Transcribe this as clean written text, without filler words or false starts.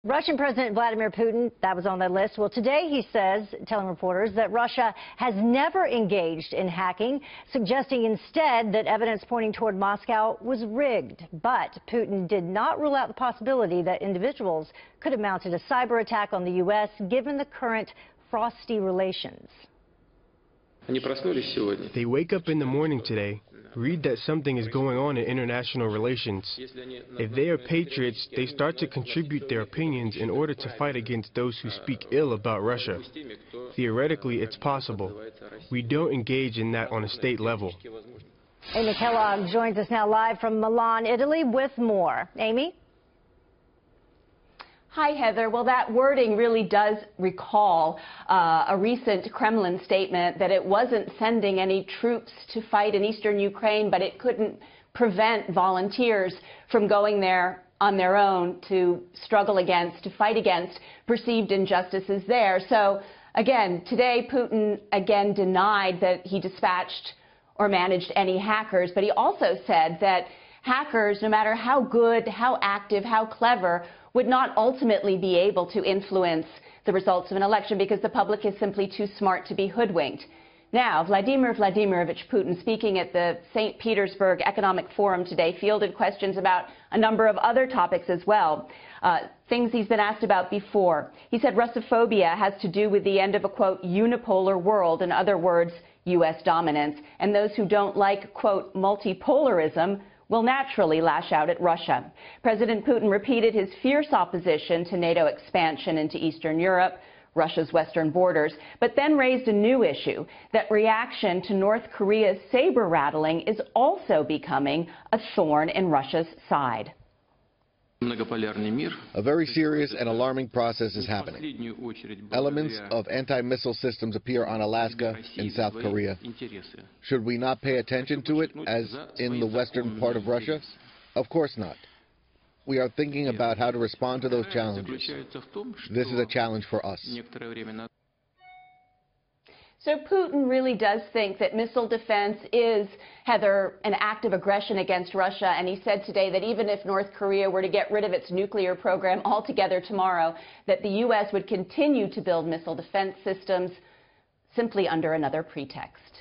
Russian President Vladimir Putin, that was on the list. Well, today he says, telling reporters, that Russia has never engaged in hacking, suggesting instead that evidence pointing toward Moscow was rigged. But Putin did not rule out the possibility that individuals could have mounted a cyber attack on the U.S., given the current frosty relations. They wake up in the morning today, read that something is going on in international relations. If they are patriots, they start to contribute their opinions in order to fight against those who speak ill about Russia. Theoretically, it's possible. We don't engage in that on a state level. Amy Kellogg joins us now live from Milan, Italy, with more. Amy? Hi, Heather. Well, that wording really does recall a recent Kremlin statement that it wasn't sending any troops to fight in eastern Ukraine, but it couldn't prevent volunteers from going there on their own to struggle against, to fight against perceived injustices there. So, again, today Putin again denied that he dispatched or managed any hackers, but he also said that hackers, no matter how good, how active, how clever, would not ultimately be able to influence the results of an election because the public is simply too smart to be hoodwinked. Now, Vladimir Vladimirovich Putin, speaking at the St. Petersburg Economic Forum today, fielded questions about a number of other topics as well, things he's been asked about before. He said Russophobia has to do with the end of a, quote, unipolar world, in other words, U.S. dominance, and those who don't like, quote, multipolarism will naturally lash out at Russia. President Putin repeated his fierce opposition to NATO expansion into Eastern Europe, Russia's western borders, but then raised a new issue, that reaction to North Korea's saber-rattling is also becoming a thorn in Russia's side. A very serious and alarming process is happening. Elements of anti-missile systems appear on Alaska and South Korea. Should we not pay attention to it, as in the western part of Russia? Of course not. We are thinking about how to respond to those challenges. This is a challenge for us. So Putin really does think that missile defense is, Heather, an act of aggression against Russia. And he said today that even if North Korea were to get rid of its nuclear program altogether tomorrow, that the U.S. would continue to build missile defense systems simply under another pretext.